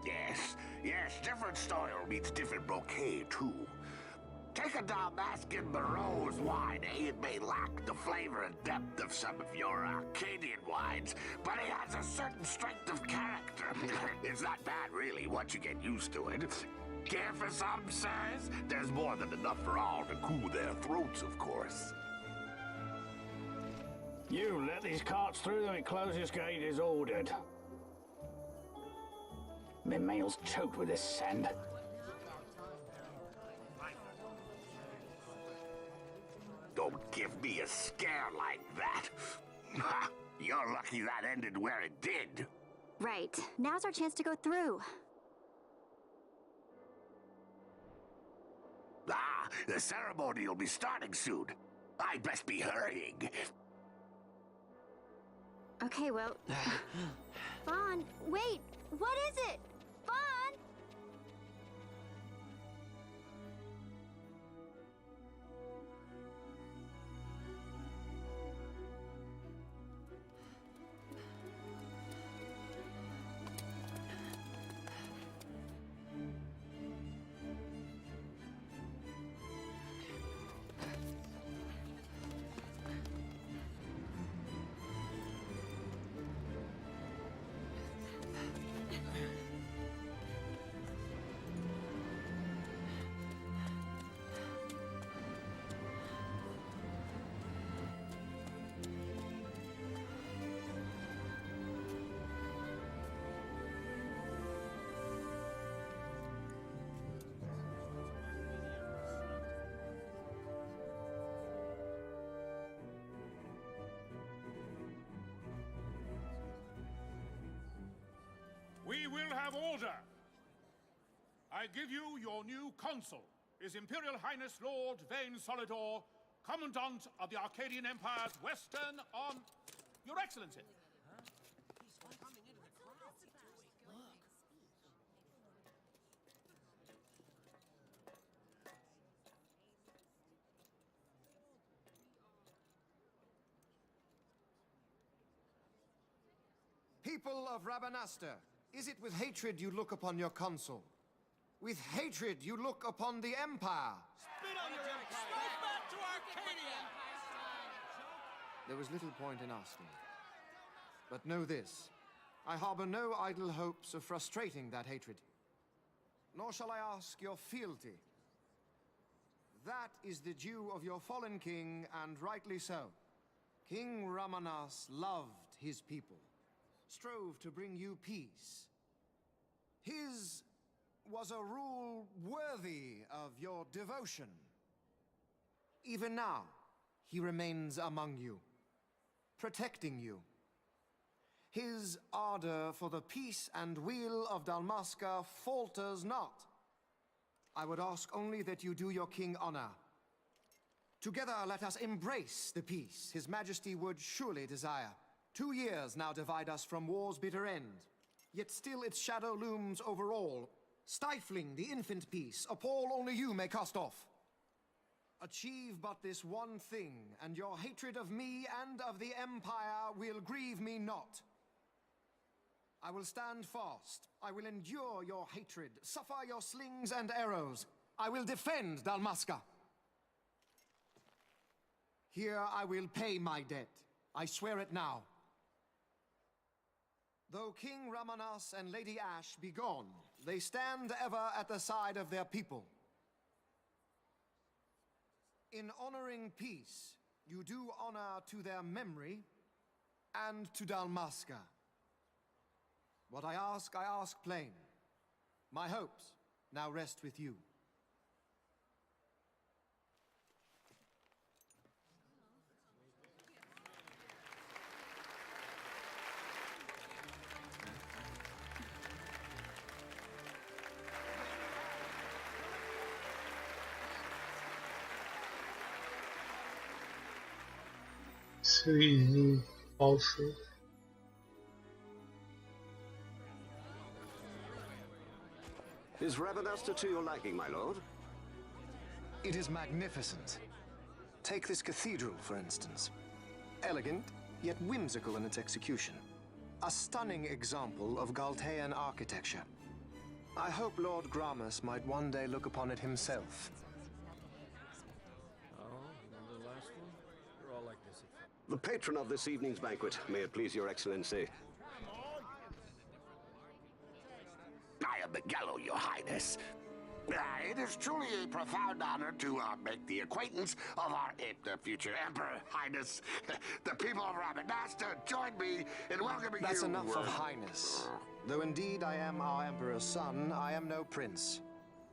Yes, yes, different soil means different bouquet too. Take a Dalmascan Barrow's wine, eh? It may lack the flavor and depth of some of your Arcadian wines, but it has a certain strength of character. It's not bad, really, once you get used to it. Care for some, sirs? There's more than enough for all to cool their throats, of course.
You let these carts through when closest gate is ordered. My mail's choked with this sand.
Don't give me a scare like that. You're lucky that ended where it did.
Right. Now's our chance to go through.
Ah, the ceremony will be starting soon. I'd best be hurrying.
Okay, well... Fawn, wait! What is it? Fawn!
We will have order. I give you your new consul, His Imperial Highness Lord BEM-VINDO, Commandant of the Arcadian Empire's Western on... Your Excellency.
People of Rabanastre, is it with hatred you look upon your consul? With hatred you look upon the Empire?
Spit on your empire! Straight back to Arcadia!
There was little point in asking. But know this, I harbor no idle hopes of frustrating that hatred. Nor shall I ask your fealty. That is the due of your fallen king, and rightly so. King Ramanas loved his people, strove to bring you peace. His was a rule worthy of your devotion. Even now, he remains among you, protecting you. His ardor for the peace and weal of Dalmasca falters not. I would ask only that you do your king honor. Together let us embrace the peace His Majesty would surely desire. 2 years now divide us from war's bitter end, yet still its shadow looms over all, stifling the infant peace, a pall only you may cast off. Achieve but this one thing, and your hatred of me and of the Empire will grieve me not. I will stand fast. I will endure your hatred, suffer your slings and arrows. I will defend Dalmasca. Here I will pay my debt. I swear it now. Though King Ramanas and Lady Ash be gone, they stand ever at the side of their people. In honoring peace, you do honor to their memory and to Dalmasca. What I ask plain. My hopes now rest with you.
Sim, falso.
Is Rabanasta to your liking, my lord?
It is magnificent. Take this cathedral, for instance. Elegant, yet whimsical in its execution. A stunning example of Galtean architecture. I hope Lord Gramus might one day look upon it himself.
The patron of this evening's banquet, may it please your excellency.
I am Miguelo, your highness. It is truly a profound honor to make the acquaintance of our future emperor, highness. The people of Rabanasta join me in welcoming you.
That's enough of highness. Though indeed I am our emperor's son, I am no prince.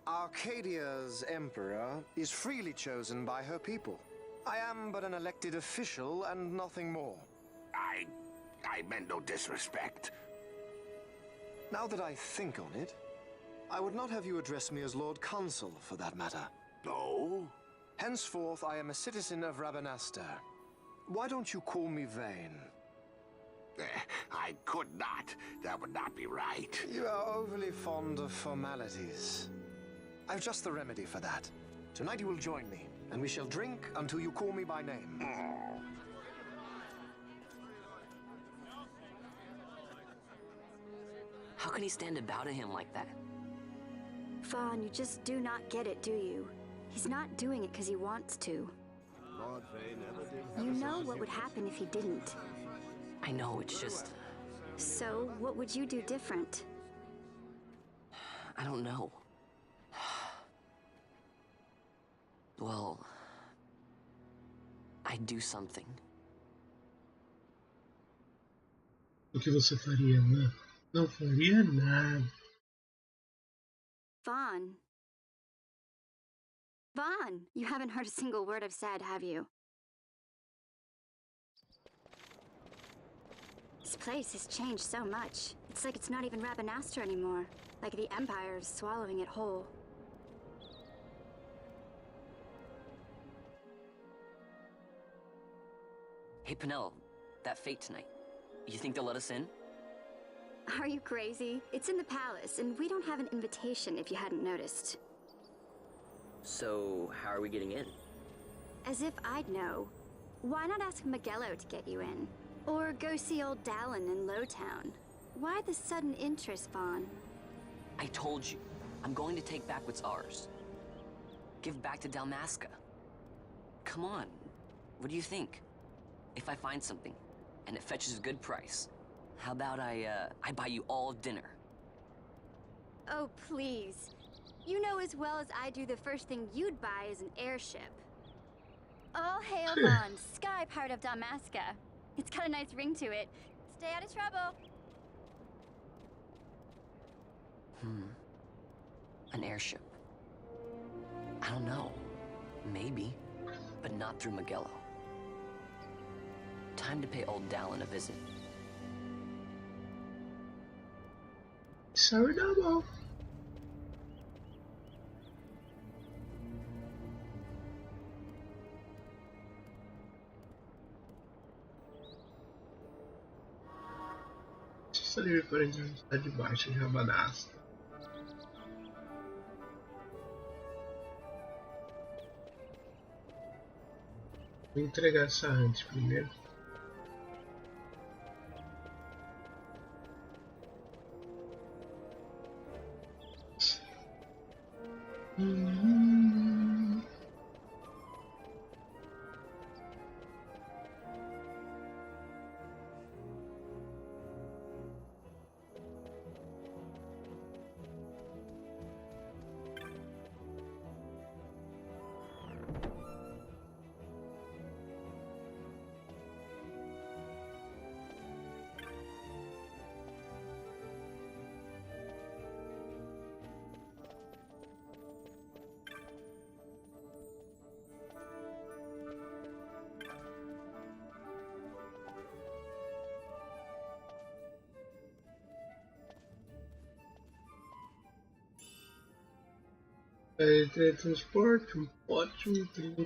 Arcadia's emperor is freely chosen by her people. I am but an elected official and nothing more.
I meant no disrespect.
Now that I think on it, I would not have you address me as Lord Consul, for that matter.
No?
Henceforth, I am a citizen of Rabanasta. Why don't you call me Vane?
I could not. That would not be right.
You are overly fond of formalities. I've just the remedy for that. Tonight you will join me, and we shall drink until you call me by name.
How can he stand about to him like that?
Fawn, you just do not get it, do you? He's not doing it because he wants to.
Lord Vane never did.
You know what would happen if he didn't.
I know, it's just...
So, what would you do different?
I don't know. Well... I'd do something.
O que você faria, né? Não faria nada.
Vaughn. Vaughn, you haven't heard a single word I've said, have you? This place has changed so much. It's like it's not even Rabanasta anymore. Like the Empire is swallowing it whole.
Hey, Penelo, that fete tonight. You think they'll let us in?
Are you crazy? It's in the palace, and we don't have an invitation if you hadn't noticed.
So, how are we getting in?
As if I'd know. Why not ask Miguelo to get you in? Or go see old Dallin in Lowtown? Why the sudden interest, Vaughn?
I told you, I'm going to take back what's ours. Give back to Dalmasca. Come on, what do you think? If I find something, and it fetches a good price, how about I buy you all dinner?
Oh, please. You know as well as I do the first thing you'd buy is an airship. All hail Vaughn, sky part of Dalmasca. It's got a nice ring to it. Stay out of trouble.
An airship. I don't know. Maybe. But not through Miguelo. Time to pay old Dallin a visit.
Sorry, double. Está livre para entrar na cidade baixa de Rabanasta. Vou entregar essa antes primeiro. Teletransporte, um ótimo trinco.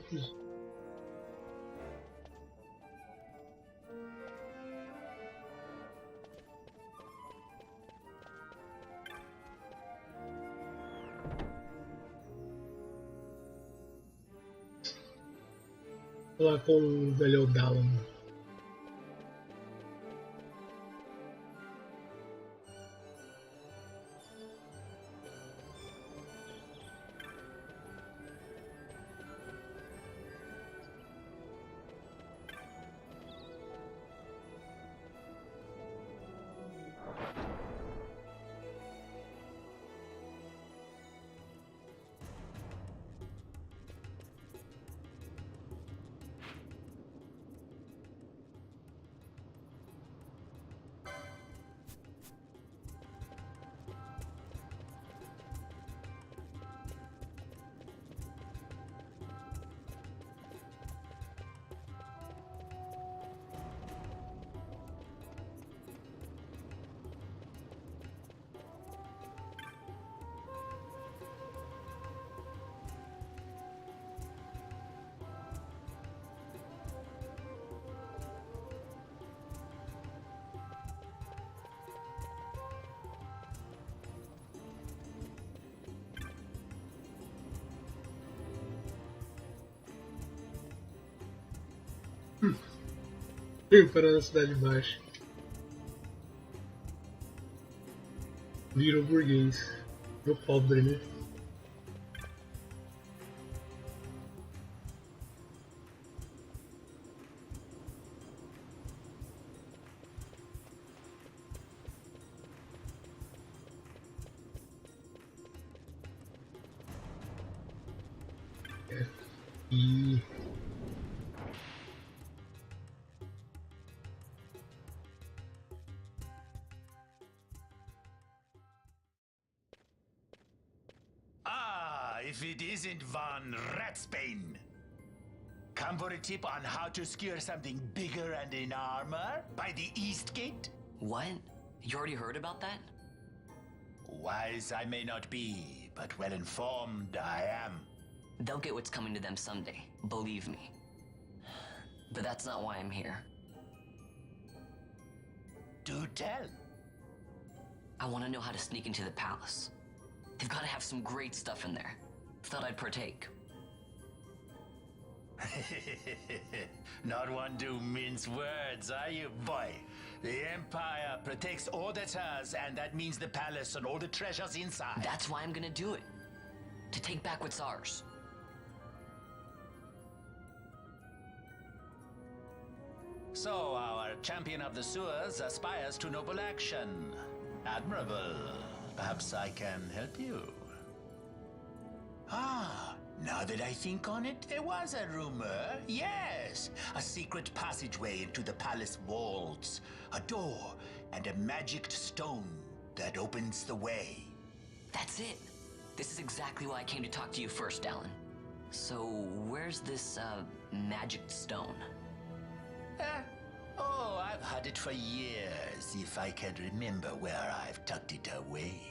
Lá com o velho Dallon. Vim para na cidade baixa. Virou burguês. Meu pobre, né? E
if it isn't Von Ratsbane. Come for a tip on how to secure something bigger and in armor by the East Gate?
What? You already heard about that?
Wise I may not be, but well informed I am.
They'll get what's coming to them someday, believe me. But that's not why I'm here.
Do tell.
I want to know how to sneak into the palace. They've got to have some great stuff in there. Thought I'd partake.
Not one to mince words, are you, boy? The Empire protects all that's hers, and that means the palace and all the treasures inside.
That's why I'm gonna do it. To take back what's ours.
So our champion of the sewers aspires to noble action. Admirable. Perhaps I can help you. Ah, now that I think on it, there was a rumor. Yes, a secret passageway into the palace vaults. A door and a magic stone that opens the way.
That's it. This is exactly why I came to talk to you first, Alan. So, where's this, magic stone?
Oh, I've had it for years, if I can remember where I've tucked it away.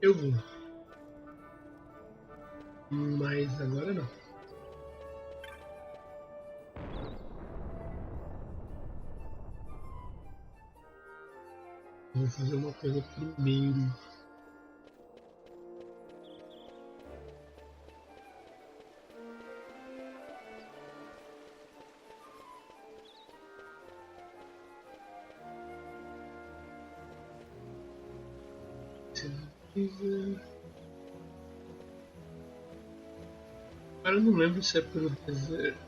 Eu vou. Mas agora não. Vou fazer uma coisa primeiro. Agora eu não lembro se é pelo deserto.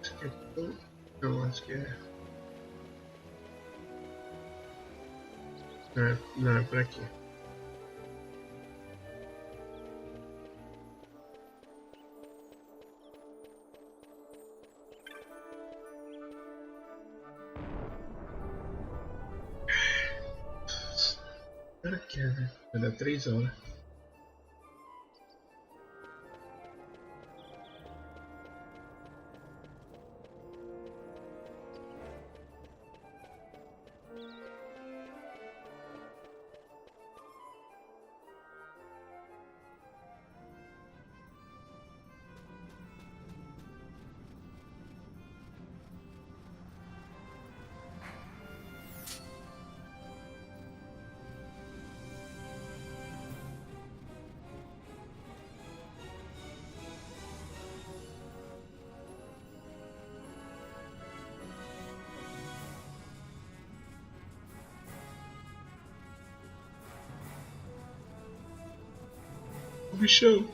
Acho que é pelo... Não, acho que é. Não, é por aqui. Agora que é, né? Vai dar 3 horas. Bichão.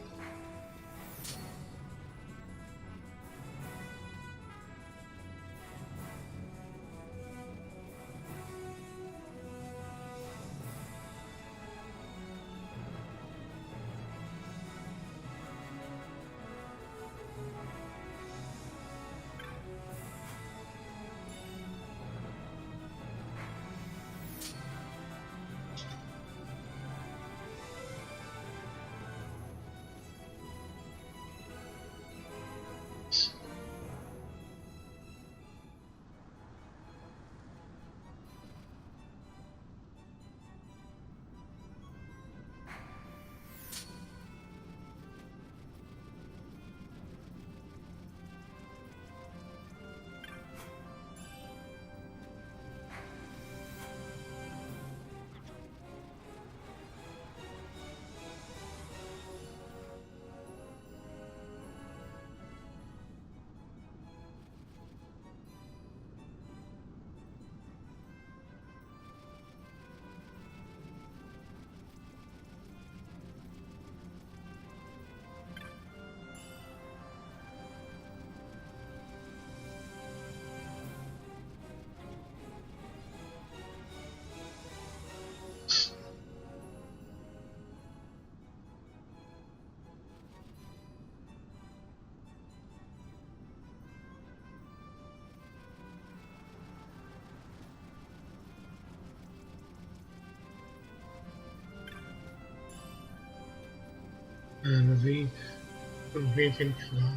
Não vem aquele final.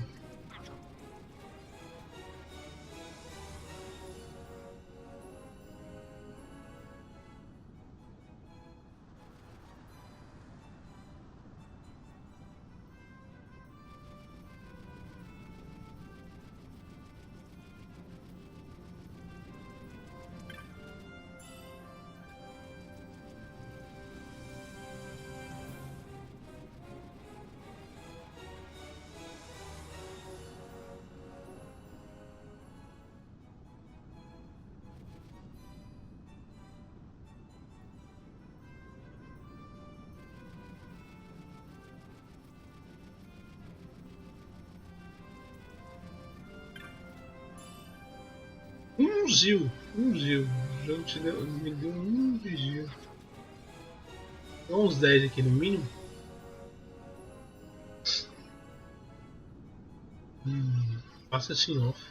Um zil. O jogo me deu um vigil. Uns 10 aqui no mínimo. Passa assim off.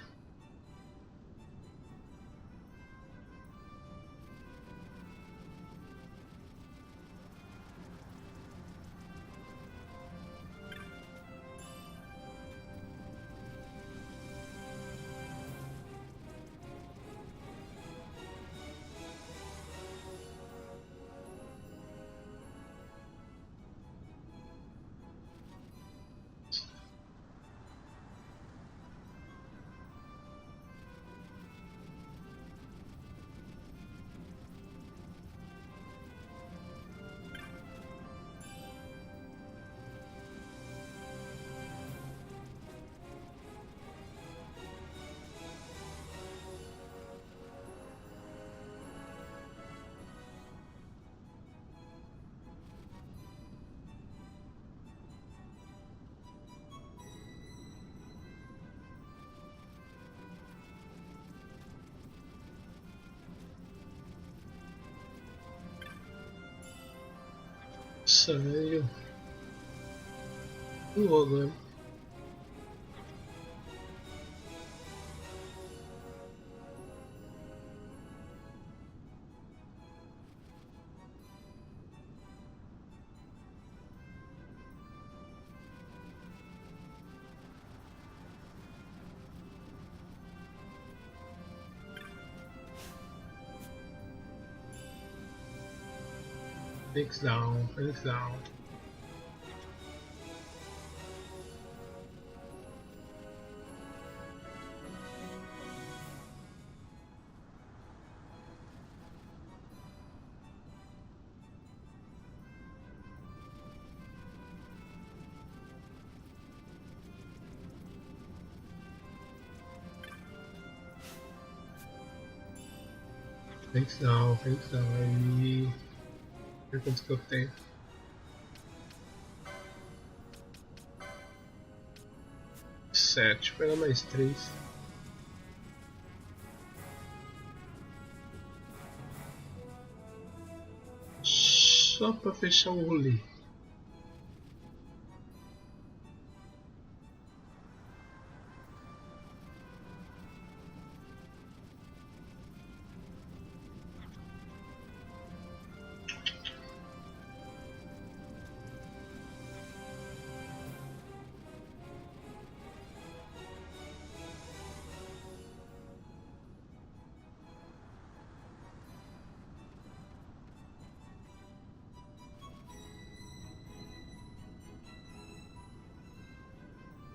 Nossa, velho. Vou agora. Thanks down, thanks down. Thanks down, e... ver quanto que eu tenho. Sete, pega mais 3. Só pra fechar o rolê.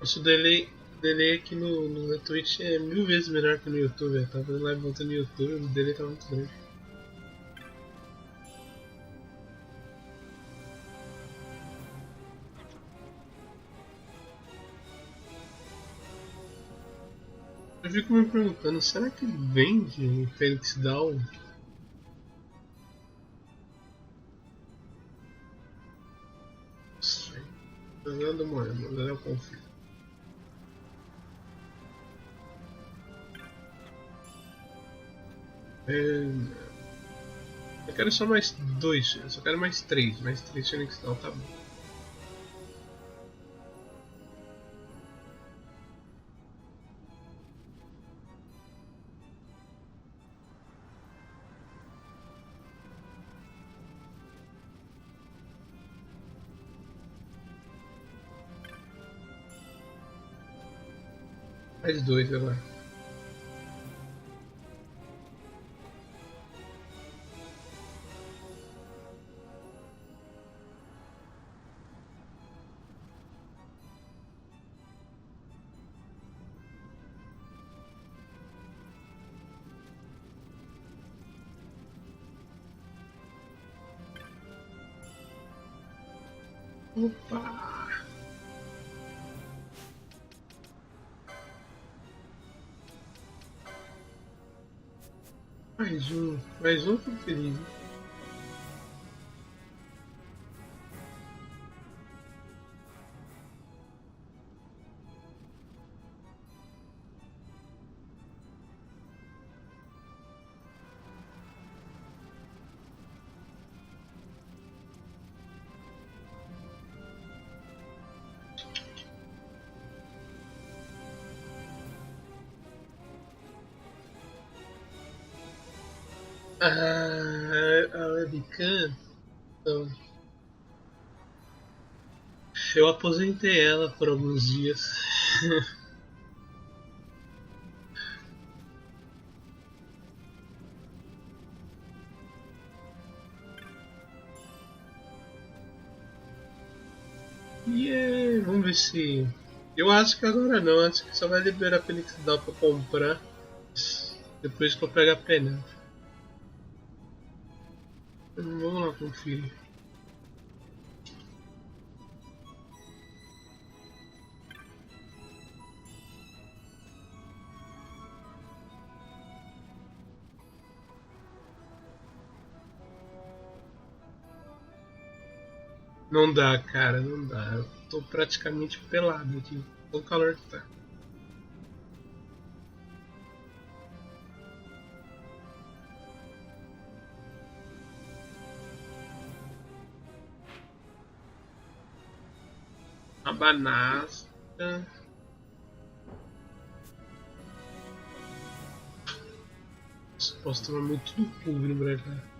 Nosso delay aqui no Twitch é 1000 vezes melhor que no YouTube. Eu tava fazendo live voltando no YouTube, o delay tá muito grande. Eu fico me perguntando, será que vende o Fênix Down? Não sei. Jogando moeda, agora eu confio. Eu quero só mais 2, eu só quero mais 3 Fênix Down, tá bom. Mais 2 agora. Opa! Mais um preferido. A webcam, então, eu aposentei ela por alguns dias. Vamos ver se... Eu acho que agora não, acho que só vai liberar Fênix Down pra comprar depois que eu pegar a pena. Vamos lá conferir. Não dá, cara, não dá. Eu tô praticamente pelado aqui. Olha o calor que tá. A banasta. Posso tomar muito do cu vindo pra cá.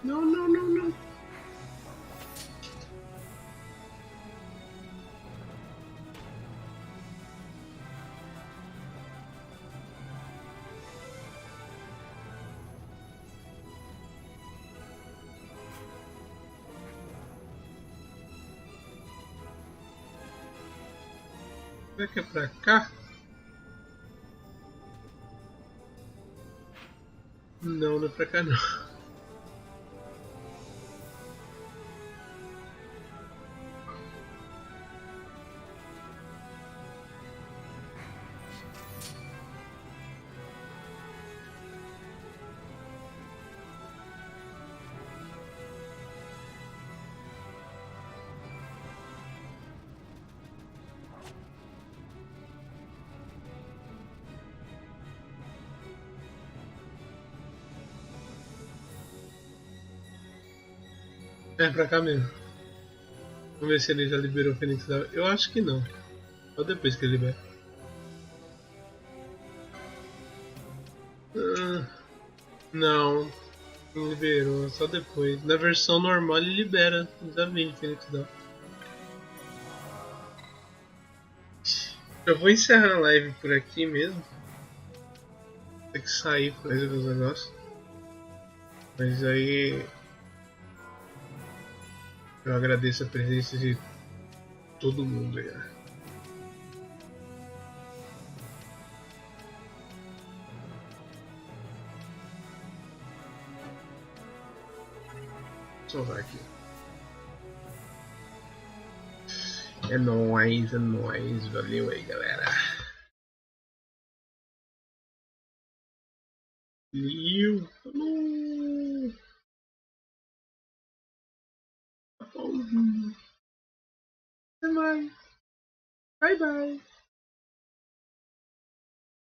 Não, não, não, não. Será que é pra cá? Não, não é pra cá não. É pra cá mesmo. Vamos ver se ele já liberou o Fênix da... Eu acho que não. Só depois que ele libera. Não. Não liberou. Só depois. Na versão normal ele libera. Já vi Fênix da... Eu vou encerrar a live por aqui mesmo. Tem que sair pra fazer os negócios. Mas aí... Eu agradeço a presença de todo mundo aí. Só vai aqui. É nóis, é nóis. Valeu aí, galera. Valeu. Falou. Até mais. Bye, bye.